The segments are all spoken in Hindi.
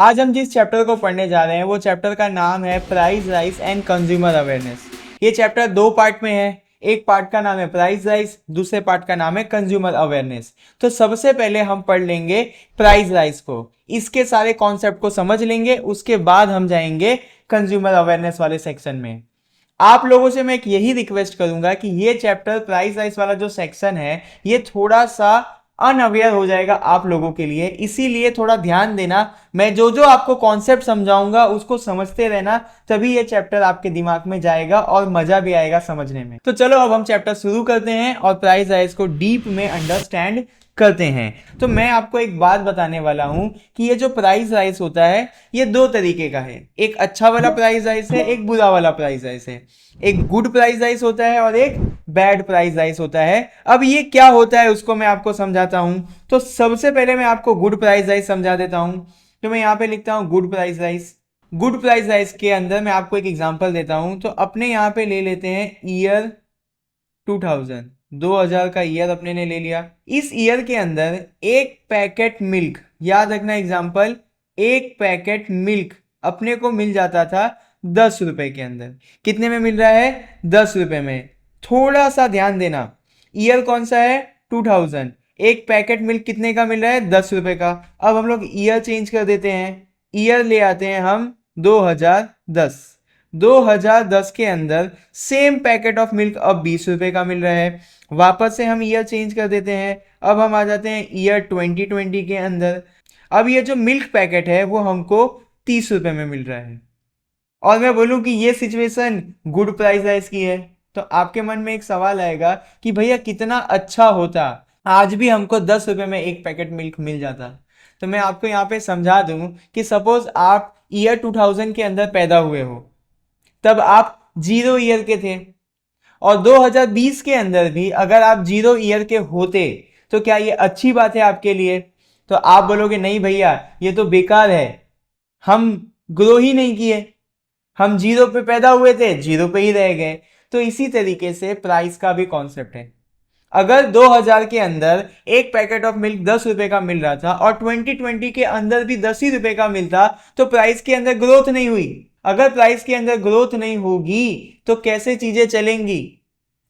आज हम जिस चैप्टर को पढ़ने जा रहे हैं वो चैप्टर का नाम है price rise and consumer awareness. ये चैप्टर दो पार्ट में है। एक पार्ट का नाम है प्राइस राइज, दूसरे पार्ट का नाम है कंज्यूमर अवेयरनेस। तो सबसे पहले हम पढ़ लेंगे प्राइस राइज को, इसके सारे कॉन्सेप्ट को समझ लेंगे, उसके बाद हम जाएंगे कंज्यूमर अवेयरनेस वाले सेक्शन में। आप लोगों से मैं एक यही रिक्वेस्ट करूंगा कि ये चैप्टर प्राइस राइज वाला जो सेक्शन है ये थोड़ा सा अनअवेयर हो जाएगा आप लोगों के लिए, इसीलिए थोड़ा ध्यान देना। मैं जो जो आपको कॉन्सेप्ट समझाऊंगा उसको समझते रहना, तभी ये चैप्टर आपके दिमाग में जाएगा और मजा भी आएगा समझने में। तो चलो अब हम चैप्टर शुरू करते हैं और प्राइस राइज को डीप में अंडरस्टैंड करते हैं। तो मैं आपको एक बात बताने वाला हूं कि ये जो प्राइस राइज होता है ये दो तरीके का है। एक अच्छा वाला प्राइस राइज है, एक बुरा वाला प्राइस राइज है। एक गुड प्राइस राइज होता है और एक बैड प्राइस राइज होता है। अब ये क्या होता है उसको मैं आपको समझाता हूं। तो सबसे पहले मैं आपको गुड प्राइस राइज समझा देता हूं। तो मैं यहाँ पे लिखता हूं good price rise. Good price rise के अंदर मैं आपको एक एग्जांपल देता हूं। तो अपने यहाँ पे ले लेते हैं ईयर 2000, 2000 का ईयर अपने ने ले लिया। इस ईयर के अंदर एक पैकेट मिल्क, याद रखना एग्जांपल, एक पैकेट मिल्क अपने को मिल जाता था 10 रुपए के अंदर। कितने में मिल रहा है? 10 रुपए में। थोड़ा सा ध्यान देना, ईयर कौन सा है? 2000। एक पैकेट मिल्क कितने का मिल रहा है? 10 रुपए का। अब हम लोग ईयर चेंज कर देते हैं, ईयर ले आते हैं हम 2010। 2010 के अंदर सेम पैकेट ऑफ मिल्क अब 20 रुपए का मिल रहा है। वापस से हम ईयर चेंज कर देते हैं, अब हम आ जाते हैं ईयर 2020 के अंदर। अब ये जो मिल्क पैकेट है वो हमको 30 रुपए में मिल रहा है। और मैं बोलूं कि ये सिचुएशन गुड प्राइस राइज की है, तो आपके मन में एक सवाल आएगा कि भैया कितना अच्छा होता आज भी हमको 10 रुपए में एक पैकेट मिल्क मिल जाता। तो मैं आपको यहाँ पे समझा दूं कि सपोज आप ईयर 2000 के अंदर पैदा हुए हो, तब आप 0 ईयर के थे, और 2020 के अंदर भी अगर आप 0 ईयर के होते तो क्या ये अच्छी बात है आपके लिए? तो आप बोलोगे नहीं भैया ये तो बेकार है, हम ग्रो ही नहीं किए, हम 0 पे पैदा हुए थे, 0 पे ही रह गए। तो इसी तरीके से प्राइस का भी कॉन्सेप्ट है। अगर 2000 के अंदर एक पैकेट ऑफ मिल्क 10 रुपए का मिल रहा था और 2020 के अंदर भी 10 ही रुपए का मिलता, तो प्राइस के अंदर ग्रोथ नहीं हुई। अगर प्राइस के अंदर ग्रोथ नहीं होगी तो कैसे चीजें चलेंगी?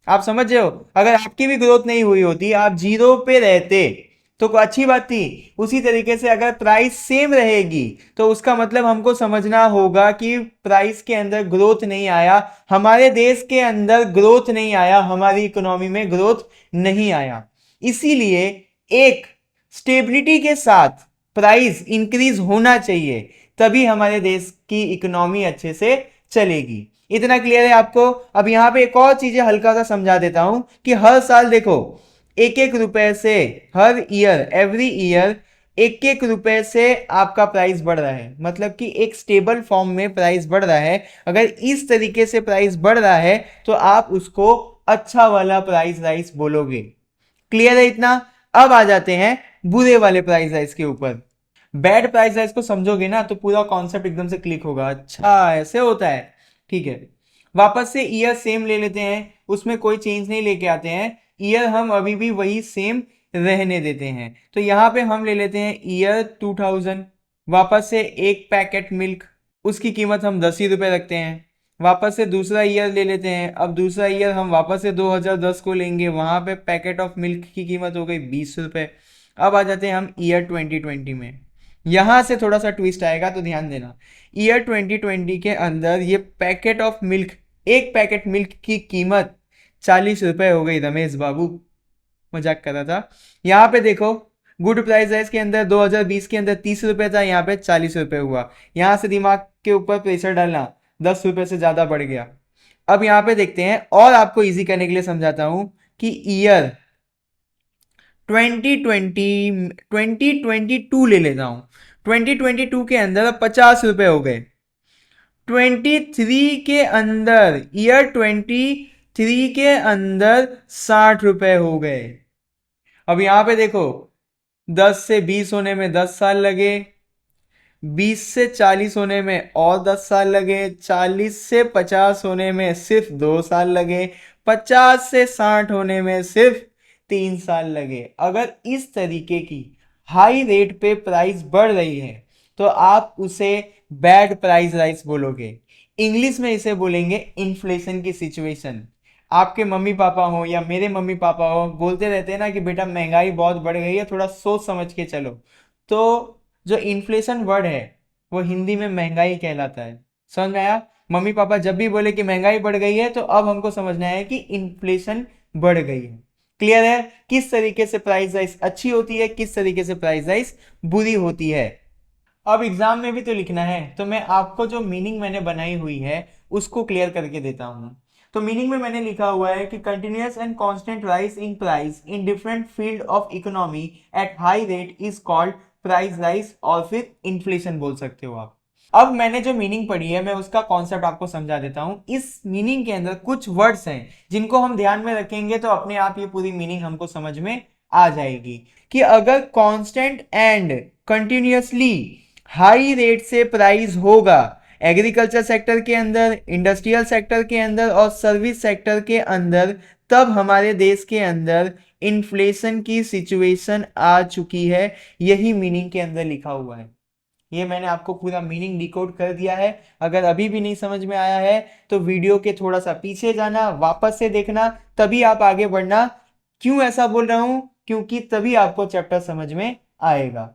आप समझ रहे हो? अगर आपकी भी ग्रोथ नहीं हुई होती, आप 0 पे रहते तो अच्छी बात थी। उसी तरीके से अगर प्राइस सेम रहेगी तो उसका मतलब हमको समझना होगा कि प्राइस के अंदर ग्रोथ नहीं आया, हमारे देश के अंदर ग्रोथ नहीं आया, हमारी इकोनॉमी में ग्रोथ नहीं आया। इसीलिए एक स्टेबिलिटी के साथ प्राइस इंक्रीज होना चाहिए, तभी हमारे देश की इकोनॉमी अच्छे से चलेगी। इतना क्लियर है आपको? अब यहां पे एक और चीजें हल्का सा समझा देता हूं कि हर साल देखो एक एक रुपए से, हर ईयर, एवरी ईयर एक एक रुपए से आपका प्राइस बढ़ रहा है। मतलब कि एक स्टेबल फॉर्म में प्राइस बढ़ रहा है। अगर इस तरीके से प्राइस बढ़ रहा है तो आप उसको अच्छा वाला प्राइस राइज बोलोगे। क्लियर है इतना? अब आ जाते हैं बुरे वाले प्राइस राइज के ऊपर। बैड प्राइस राइज को समझोगे ना तो पूरा कॉन्सेप्ट एकदम से क्लिक होगा, अच्छा ऐसे होता है, ठीक है। वापस से ईयर सेम ले लेते हैं, उसमें कोई चेंज नहीं लेके आते हैं, ईयर हम अभी भी वही सेम रहने देते हैं। तो यहां पे हम ले लेते हैं ईयर 2000। वापस से एक पैकेट मिल्क, उसकी कीमत हम 10 ही रुपए रखते हैं। वापस से दूसरा ईयर ले लेते हैं, अब दूसरा ईयर हम वापस से 2010 को लेंगे, वहां पे पैकेट ऑफ मिल्क की कीमत हो गई 20 रुपए। अब आ जाते हैं हम ईयर 2020 में। यहां से थोड़ा सा ट्विस्ट आएगा तो ध्यान देना। ईयर 2020 के अंदर ये पैकेट ऑफ मिल्क, एक पैकेट मिल्क की कीमत 40 रुपए हो गई। रमेश बाबू मजाक कर रहा था। यहां पे देखो गुड प्राइस राइज के अंदर 2020 के अंदर 30 रुपए था, यहाँ पे 40 रुपए हुआ। यहां से दिमाग के ऊपर प्रेशर डालना, 10 रुपए से ज्यादा बढ़ गया। अब यहां पे देखते हैं, और आपको इजी करने के लिए समझाता हूं कि ईयर 2022 ले लेता हूं। 2022 के अंदर अब 50 रुपए हो गए। 23 के अंदर, ईयर 23 के अंदर 60 रुपए हो गए। अब यहां पे देखो 10 से 20 होने में 10 साल लगे, 20 से 40 होने में और 10 साल लगे, 40 से 50 होने में सिर्फ 2 साल लगे, 50 से 60 होने में सिर्फ 3 साल लगे। अगर इस तरीके की हाई रेट पे प्राइस बढ़ रही है तो आप उसे बैड प्राइस राइस बोलोगे। इंग्लिश में इसे बोलेंगे इन्फ्लेशन की सिचुएशन। आपके मम्मी पापा हो या मेरे मम्मी पापा हो, बोलते रहते हैं ना कि बेटा महंगाई बहुत बढ़ गई है, थोड़ा सोच समझ के चलो। तो जो इन्फ्लेशन वर्ड है वो हिंदी में महंगाई कहलाता है। समझ में आया? मम्मी पापा जब भी बोले कि महंगाई बढ़ गई है तो अब हमको समझना है कि इन्फ्लेशन बढ़ गई है। क्लियर है किस तरीके से प्राइस राइज अच्छी होती है, किस तरीके से प्राइस राइज बुरी होती है। अब एग्जाम में भी तो लिखना है, तो मैं आपको जो मीनिंग मैंने बनाई हुई है उसको क्लियर करके देता हूं। तो मीनिंग में मैंने लिखा हुआ है कि continuous and constant rise in price in different field of economy at high rate is called price rise, और फिर इन्फ्लेशन बोल सकते हो आप। अब मैंने जो मीनिंग पढ़ी है मैं उसका कॉन्सेप्ट आपको समझा देता हूं। इस मीनिंग के अंदर कुछ वर्ड्स हैं जिनको हम ध्यान में रखेंगे तो अपने आप ये पूरी मीनिंग हमको समझ में आ जाएगी। कि अगर constant and continuously high rate से प्राइस होगा एग्रीकल्चर सेक्टर के अंदर, इंडस्ट्रियल सेक्टर के अंदर और सर्विस सेक्टर के अंदर, तब हमारे देश के अंदर इन्फ्लेशन की सिचुएशन आ चुकी है। यही मीनिंग के अंदर लिखा हुआ है। ये मैंने आपको पूरा मीनिंग डिकोड कर दिया है। अगर अभी भी नहीं समझ में आया है तो वीडियो के थोड़ा सा पीछे जाना, वापस से देखना, तभी आप आगे बढ़ना। क्यों ऐसा बोल रहा हूं? क्योंकि तभी आपको चैप्टर समझ में आएगा।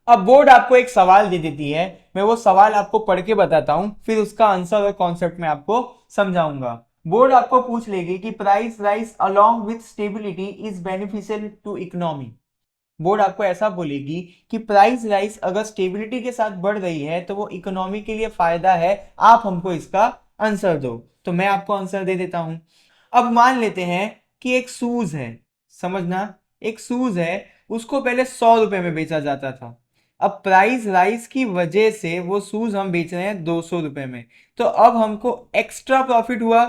अब बोर्ड आपको एक सवाल दे देती है, मैं वो सवाल आपको पढ़ के बताता हूं, फिर उसका आंसर और कॉन्सेप्ट में आपको समझाऊंगा। बोर्ड आपको पूछ लेगी कि price rise along with stability is beneficial to economy. Board आपको ऐसा बोलेगी कि प्राइस राइज अगर स्टेबिलिटी के साथ बढ़ रही है तो वो इकोनॉमी के लिए फायदा है, आप हमको इसका आंसर दो। तो मैं आपको आंसर दे देता हूं। अब मान लेते हैं कि एक शूज है, समझना, एक शूज है, उसको पहले 100 रुपए में बेचा जाता था। अब प्राइस राइज की वजह से वो शूज हम बेच रहे हैं 200 रुपए में। तो अब हमको एक्स्ट्रा प्रॉफिट हुआ।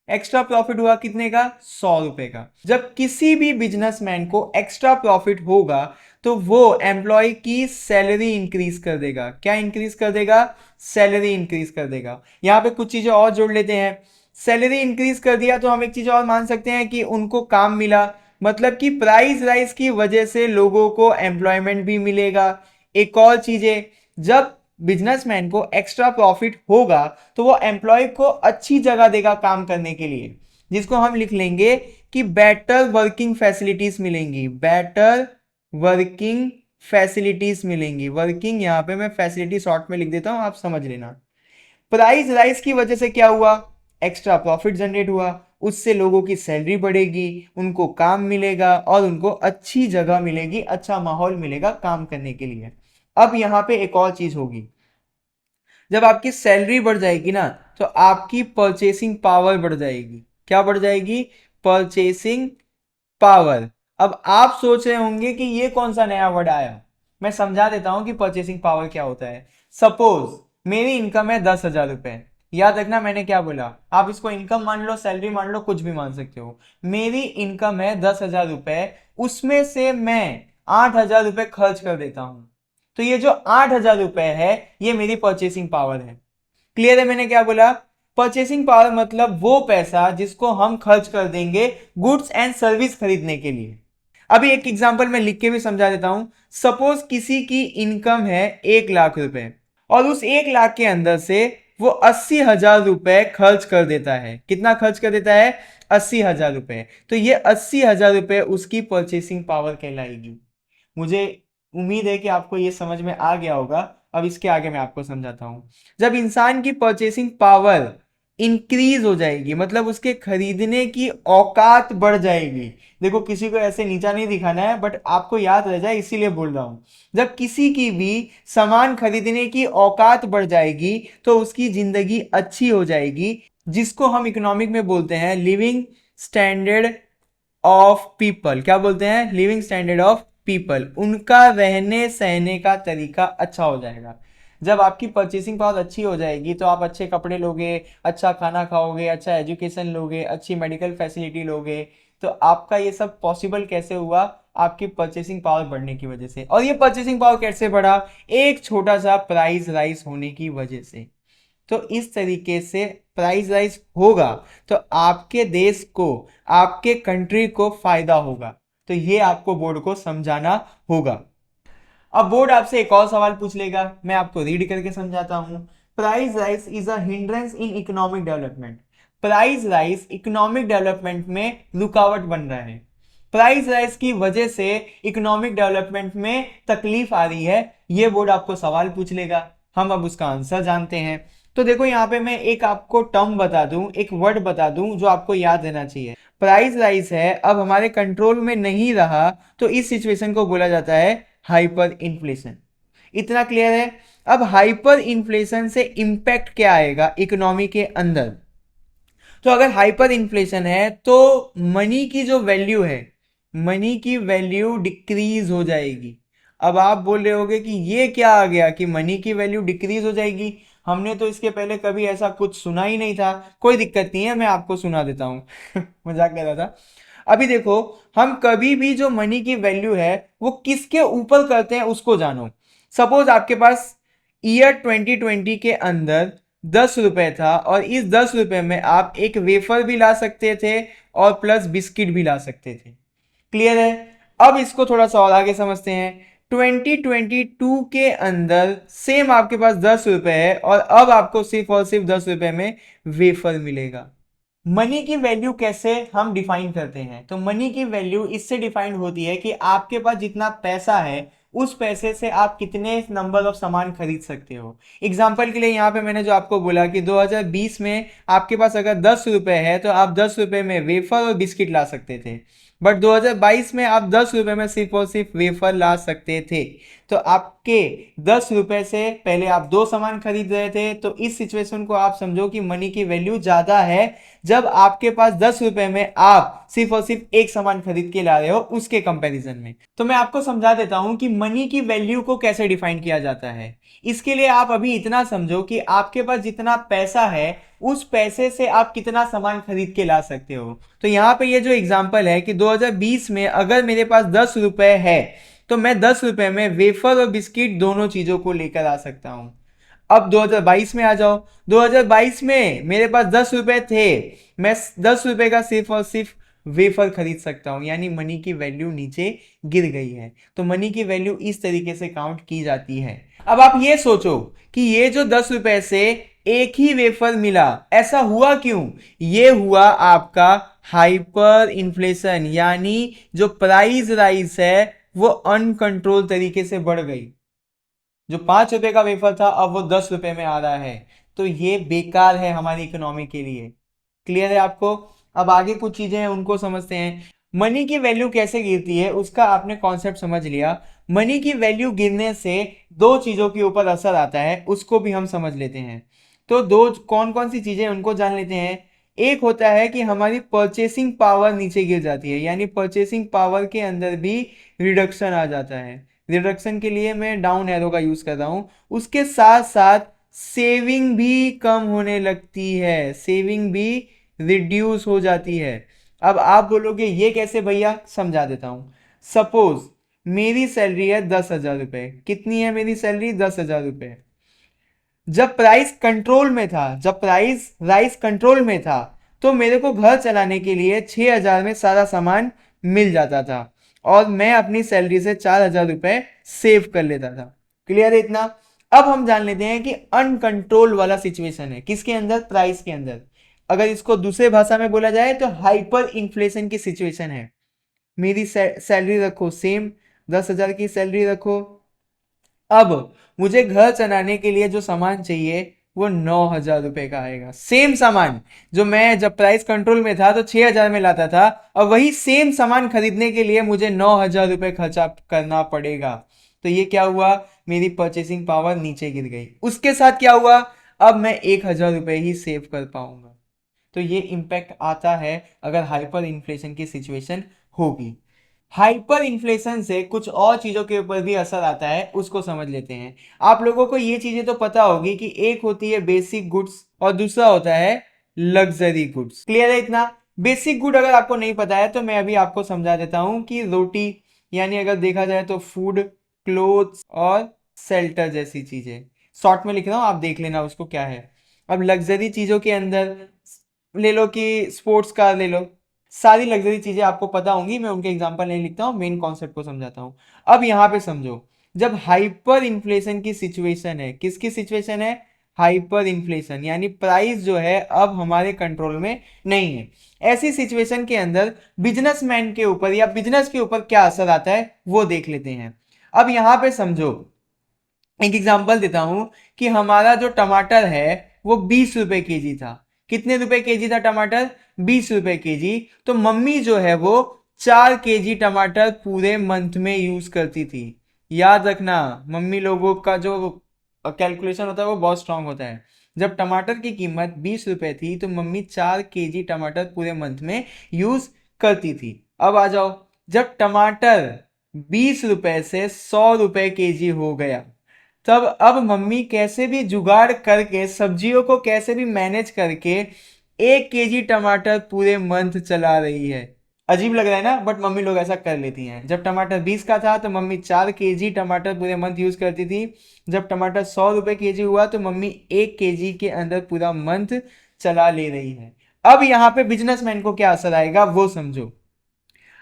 एक्स्ट्रा प्रॉफिट हुआ कितने का? 100 रुपए का। जब किसी भी बिजनेसमैन को एक्स्ट्रा प्रॉफिट होगा तो वो एम्प्लॉय की सैलरी इंक्रीज कर देगा। क्या इंक्रीज कर देगा? सैलरी इंक्रीज कर देगा। यहां पे कुछ चीजें और जोड़ लेते हैं। सैलरी इंक्रीज कर दिया तो हम एक चीज और मान सकते हैं कि उनको काम मिला, मतलब कि प्राइस राइज की वजह से लोगों को एम्प्लॉयमेंट भी मिलेगा। एक और चीज है, जब बिजनेसमैन को एक्स्ट्रा प्रॉफिट होगा तो वो एम्प्लॉय को अच्छी जगह देगा काम करने के लिए, जिसको हम लिख लेंगे कि बेटर वर्किंग फैसिलिटीज मिलेंगी। बेटर वर्किंग फैसिलिटीज मिलेंगी। वर्किंग यहां पे मैं फैसिलिटी शॉर्ट में लिख देता हूं, आप समझ लेना। प्राइस राइज की वजह से क्या हुआ? एक्स्ट्रा प्रॉफिट जनरेट हुआ, उससे लोगों की सैलरी बढ़ेगी, उनको काम मिलेगा और उनको अच्छी जगह मिलेगी, अच्छा माहौल मिलेगा काम करने के लिए। अब यहां पे एक और चीज होगी, जब आपकी सैलरी बढ़ जाएगी ना तो आपकी परचेसिंग पावर बढ़ जाएगी। क्या बढ़ जाएगी? Purchasing power. अब आप सोच रहे होंगे कि ये कौन सा नया वर्ड आया। मैं समझा देता हूं कि परचेसिंग पावर क्या होता है। सपोज मेरी इनकम है 10,000 रुपए। याद रखना मैंने क्या बोला, आप इसको इनकम मान लो, सैलरी मान लो, कुछ भी मान सकते हो। मेरी इनकम है 10,000 रुपए, उसमें से मैं 8,000 रुपए खर्च कर देता हूं। तो ये जो 8,000 रुपए है ये मेरी परचेसिंग पावर है। क्लियर है मैंने क्या बोला? परचेसिंग पावर मतलब वो पैसा जिसको हम खर्च कर देंगे गुड्स एंड सर्विस खरीदने के लिए। अभी एक एग्जांपल मैं लिख के भी समझा देता हूं। सपोज किसी की इनकम है 1 लाख रुपए और उस 1 लाख के अंदर से वो 80,000 रुपए खर्च कर देता है। कितना खर्च कर देता है? 80,000 रुपए। तो ये 80,000 रुपए उसकी परचेसिंग पावर कहलाएगी। मुझे उम्मीद है कि आपको ये समझ में आ गया होगा। अब इसके आगे मैं आपको समझाता हूं। जब इंसान की परचेसिंग पावर इंक्रीज हो जाएगी, मतलब उसके खरीदने की औकात बढ़ जाएगी। देखो किसी को ऐसे नीचा नहीं दिखाना है, बट आपको याद रह जाए इसीलिए बोल रहा हूं। जब किसी की भी सामान खरीदने की औकात बढ़ जाएगी तो उसकी जिंदगी अच्छी हो जाएगी, जिसको हम इकोनॉमिक में बोलते हैं लिविंग स्टैंडर्ड ऑफ पीपल। क्या बोलते हैं? Living standard of people. उनका रहने सहने का तरीका अच्छा हो जाएगा। जब आपकी परचेसिंग पावर अच्छी हो जाएगी तो आप अच्छे कपड़े लोगे, अच्छा खाना खाओगे, अच्छा एजुकेशन लोगे, अच्छी मेडिकल फैसिलिटी लोगे। तो आपका ये सब पॉसिबल कैसे हुआ? आपकी परचेसिंग पावर बढ़ने की वजह से। और ये परचेसिंग पावर कैसे बढ़ा? एक छोटा सा प्राइस राइज होने की वजह से। तो इस तरीके से प्राइस राइज होगा तो आपके देश को, आपके कंट्री को फायदा होगा। तो ये आपको बोर्ड को समझाना होगा। अब बोर्ड आपसे एक और सवाल पूछ लेगा, मैं आपको रीड करके समझाता हूं। Price rise is a hindrance in economic development. Price rise economic development में रुकावट बन रहा है। प्राइस राइज की वजह से इकोनॉमिक डेवलपमेंट में तकलीफ आ रही है, ये बोर्ड आपको सवाल पूछ लेगा। हम अब उसका आंसर जानते हैं। तो देखो यहाँ पे मैं एक आपको टर्म बता दूं, एक वर्ड बता दूं जो आपको याद रहना चाहिए। प्राइस राइज है, अब हमारे कंट्रोल में नहीं रहा, तो इस सिचुएशन को बोला जाता है हाइपर इन्फ्लेशन। इतना क्लियर है। अब हाइपर इन्फ्लेशन से इंपैक्ट क्या आएगा इकोनॉमी के अंदर? तो अगर हाइपर इन्फ्लेशन है तो मनी की जो वैल्यू है, मनी की वैल्यू डिक्रीज हो जाएगी। अब आप बोल रहे होगे कि ये क्या आ गया कि मनी की वैल्यू डिक्रीज हो जाएगी, हमने तो इसके पहले कभी ऐसा कुछ सुना ही नहीं था। कोई दिक्कत नहीं है, मैं आपको सुना देता हूं मजाक कर रहा था। अभी देखो, हम कभी भी जो मनी की वैल्यू है वो किसके ऊपर करते हैं उसको जानो। सपोज आपके पास ईयर 2020 के अंदर 10 रुपए था, और इस 10 रुपए में आप एक वेफर भी ला सकते थे और प्लस बिस्किट भी ला सकते थे। क्लियर है? अब इसको थोड़ा सा और आगे समझते हैं। 2022 के अंदर सेम आपके पास 10 रुपए है, और अब आपको सिर्फ और सिर्फ 10 रुपए में वेफर मिलेगा। मनी की वैल्यू कैसे हम डिफाइन करते हैं? तो मनी की वैल्यू इससे डिफाइंड होती है कि आपके पास जितना पैसा है उस पैसे से आप कितने नंबर ऑफ सामान खरीद सकते हो। एग्जाम्पल के लिए यहाँ पे मैंने जो आपको बोला कि 2020 में आपके पास अगर 10 रुपए है तो आप 10 रुपए में वेफर और बिस्किट ला सकते थे, बट 2022 में आप 10 रुपए में सिर्फ और सिर्फ वेफर ला सकते थे। तो आपके 10 रुपए से पहले आप दो सामान खरीद रहे थे, तो इस सिचुएशन को आप समझो कि मनी की वैल्यू ज्यादा है जब आपके पास 10 रुपए में आप सिर्फ और सिर्फ एक सामान खरीद के ला रहे हो उसके कंपैरिजन में। तो मैं आपको समझा देता हूं कि मनी की वैल्यू को कैसे डिफाइन किया जाता है। इसके लिए आप अभी इतना समझो कि आपके पास जितना पैसा है उस पैसे से आप कितना सामान खरीद के ला सकते हो। तो यहाँ पे ये जो एग्जांपल है कि 2020 में अगर मेरे पास 10 रुपए है तो मैं 10 रुपए में वेफर और बिस्किट दोनों चीजों को लेकर आ सकता हूं। अब 2022 में आ जाओ। 2022 में मेरे पास 10 रुपए थे, मैं 10 रुपए का सिर्फ और सिर्फ वेफर खरीद सकता हूं, यानी मनी की वैल्यू नीचे गिर गई है। तो मनी की वैल्यू इस तरीके से काउंट की जाती है। अब आप ये सोचो कि ये जो 10 रुपए से एक ही वेफर मिला, ऐसा हुआ क्यों? ये हुआ आपका हाइपर इन्फ्लेशन, यानी जो प्राइस राइज है वो अनकंट्रोल तरीके से बढ़ गई। जो 5 रुपए का वेफर था अब वो 10 रुपए में आ रहा है। तो ये बेकार है हमारी इकोनॉमी के लिए। क्लियर है आपको? अब आगे कुछ चीजें हैं उनको समझते हैं। मनी की वैल्यू कैसे गिरती है उसका आपने कॉन्सेप्ट समझ लिया। मनी की वैल्यू गिरने से दो चीजों के ऊपर असर आता है, उसको भी हम समझ लेते हैं। तो दो कौन कौन सी चीजें उनको जान लेते हैं। एक होता है कि हमारी परचेसिंग पावर नीचे गिर जाती है, यानी परचेसिंग पावर के अंदर भी रिडक्शन आ जाता है। रिडक्शन के लिए मैं डाउन एरो का यूज कर रहा हूं। उसके साथ साथ सेविंग भी कम होने लगती है, सेविंग भी रिड्यूस हो जाती है। अब आप बोलोगे ये कैसे भैया, समझा देता हूं। सपोज मेरी सैलरी है 10,000 रुपए। कितनी है मेरी सैलरी? 10,000 रुपए। जब प्राइस कंट्रोल में था, जब प्राइस राइस कंट्रोल में था, तो मेरे को घर चलाने के लिए 6,000 में सारा सामान मिल जाता था, और मैं अपनी सैलरी से 4,000 रुपए सेव कर लेता था। क्लियर है इतना? अब हम जान लेते हैं कि अनकंट्रोल वाला सिचुएशन है किसके अंदर? प्राइस के अंदर। अगर इसको दूसरे भाषा में बोला जाए तो हाइपर इन्फ्लेशन की सिचुएशन है। मेरी सैलरी रखो सेम, 10,000 की सैलरी रखो। अब मुझे घर चलाने के लिए जो सामान चाहिए वो 9,000 रुपए का आएगा। सेम सामान जो मैं जब प्राइस कंट्रोल में था तो 6,000 में लाता था, और वही सेम सामान खरीदने के लिए मुझे 9,000 रुपए खर्चा करना पड़ेगा। तो ये क्या हुआ? मेरी परचेसिंग पावर नीचे गिर गई। उसके साथ क्या हुआ? अब मैं 1,000 रुपए ही सेव कर पाऊंगा। तो ये इंपैक्ट आता है अगर हाइपर इन्फ्लेशन की सिचुएशन होगी। हाइपर इन्फ्लेशन से कुछ और चीजों के ऊपर भी असर आता है, उसको समझ लेते हैं। आप लोगों को ये चीजें तो पता होगी कि एक होती है बेसिक गुड्स और दूसरा होता है लग्जरी गुड्स। क्लियर है इतना? बेसिक गुड अगर आपको नहीं पता है तो मैं अभी आपको समझा देता हूं कि रोटी, यानी अगर देखा जाए तो फूड, क्लोथ्स और शेल्टर जैसी चीजें। शॉर्ट में लिख रहा हूं, आप देख लेना उसको क्या है। अब लग्जरी चीजों के अंदर ले लो कि स्पोर्ट्स कार ले लो। सारी लग्जरी चीजें आपको पता होंगी, मैं उनके एग्जांपल नहीं लिखता हूं, मेन कॉन्सेप्ट को समझाता हूं। अब यहां पे समझो, जब हाइपर इन्फ्लेशन की सिचुएशन है, किसकी सिचुएशन है, हाइपर इन्फ्लेशन, यानी प्राइस जो है अब हमारे कंट्रोल में नहीं है, ऐसी सिचुएशन के अंदर बिजनेसमैन के ऊपर या बिजनेस के ऊपर क्या असर आता है वो देख लेते हैं। अब यहां पे समझो, एक एग्जांपल देता हूं कि हमारा जो टमाटर है वो 20 रुपए केजी था। कितने रुपए केजी था टमाटर, 20 रुपए केजी। तो मम्मी जो है वो 4 केजी टमाटर पूरे मंथ में यूज करती थी। याद रखना, मम्मी लोगों का जो कैलकुलेशन होता है वो बहुत स्ट्रांग होता है। जब टमाटर की कीमत 20 रुपए थी तो मम्मी 4 केजी टमाटर पूरे मंथ में यूज करती थी। अब आ जाओ, जब टमाटर 20 रुपए से 100 रुपए केजी हो गया, तब अब मम्मी कैसे भी जुगाड़ करके, सब्जियों को कैसे भी मैनेज करके 1 केजी टमाटर पूरे मंथ चला रही है। अजीब लग रहा है ना, बट मम्मी लोग ऐसा कर लेती हैं। जब टमाटर 20 का था तो मम्मी 4 केजी टमाटर पूरे मंथ यूज करती थी। जब टमाटर 100 रुपए केजी हुआ तो मम्मी 1 केजी के अंदर पूरा मंथ चला ले रही है। अब यहाँ पे बिजनेसमैन को क्या असर आएगा वो समझो।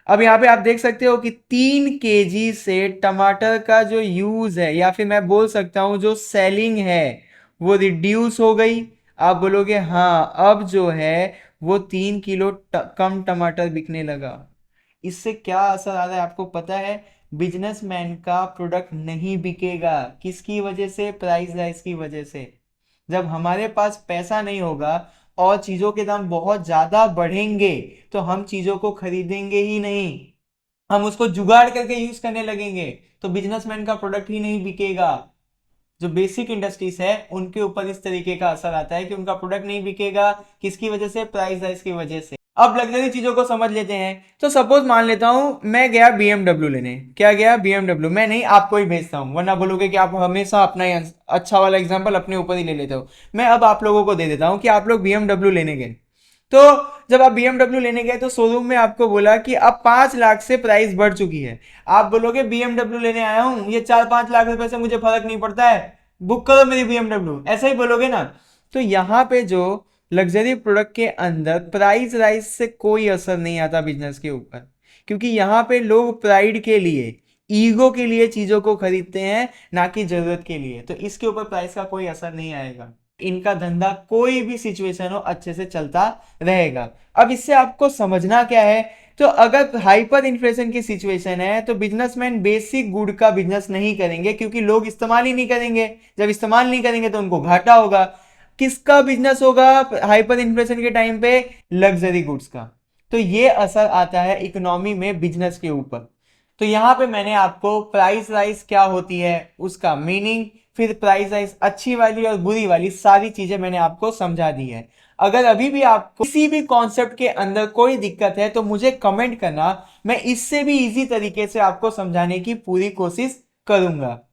अब यहाँ पे आप देख सकते हो कि 3 केजी से टमाटर का जो यूज है, या फिर मैं बोल सकता हूं जो सेलिंग है, वो रिड्यूस हो गई। आप बोलोगे हाँ, अब जो है वो 3 किलो कम टमाटर बिकने लगा। इससे क्या असर आ रहा है आपको पता है, बिजनेसमैन का प्रोडक्ट नहीं बिकेगा। किसकी वजह से, प्राइस राइज की वजह से। जब हमारे पास पैसा नहीं होगा और चीजों के दाम बहुत ज्यादा बढ़ेंगे तो हम चीजों को खरीदेंगे ही नहीं, हम उसको जुगाड़ करके यूज करने लगेंगे, तो बिजनेसमैन का प्रोडक्ट ही नहीं बिकेगा। जो बेसिक इंडस्ट्रीज है उनके ऊपर इस तरीके का असर आता है कि उनका प्रोडक्ट नहीं बिकेगा। किसकी वजह से, प्राइस राइज की वजह से। अब लग्जरी चीजों को समझ लेते हैं। तो सपोज मान लेता हूं मैं गया BMW लेने, क्या गया, BMW। मैं नहीं, आपको ही भेजता हूं, वरना बोलोगे कि आप हमेशा अपना ही अच्छा वाला एग्जांपल अपने ऊपर ही ले लेते हो। मैं अब आप लोगों को दे देता हूं कि आप लोग BMW लेने गए। तो जब आप BMW लेने गए तो शोरूम में आपको बोला कि अब 5 लाख से प्राइस बढ़ चुकी है। आप बोलोगे BMW लेने आया हूं, ये 4-5 लाख रुपए से मुझे फर्क नहीं पड़ता है, बुक करो मेरी BMW, ऐसा ही बोलोगे ना। तो यहाँ पे जो लग्जरी प्रोडक्ट के अंदर प्राइस राइज से कोई असर नहीं आता बिजनेस के ऊपर, क्योंकि यहाँ पे लोग प्राइड के लिए, ईगो के लिए चीजों को खरीदते हैं, ना कि जरूरत के लिए। तो इसके ऊपर प्राइस का कोई असर नहीं आएगा। इनका धंधा कोई भी सिचुएशन हो अच्छे से चलता रहेगा। अब इससे आपको समझना क्या है, तो अगर हाइपर इन्फ्लेशन की सिचुएशन है तो बिजनेसमैन बेसिक गुड का बिजनेस नहीं करेंगे, क्योंकि लोग इस्तेमाल ही नहीं करेंगे। जब इस्तेमाल नहीं करेंगे तो उनको घाटा होगा। किसका बिजनेस होगा हाइपर इन्फ्लेशन के टाइम पे, लग्जरी गुड्स का। तो ये असर आता है इकोनॉमी में बिजनेस के ऊपर। तो यहां पे मैंने आपको प्राइस राइज क्या होती है उसका मीनिंग, फिर प्राइस राइज अच्छी वाली और बुरी वाली सारी चीजें मैंने आपको समझा दी है। अगर अभी भी आपको किसी भी कॉन्सेप्ट के अंदर कोई दिक्कत है तो मुझे कमेंट करना, मैं इससे भी इजी तरीके से आपको समझाने की पूरी कोशिश करूंगा।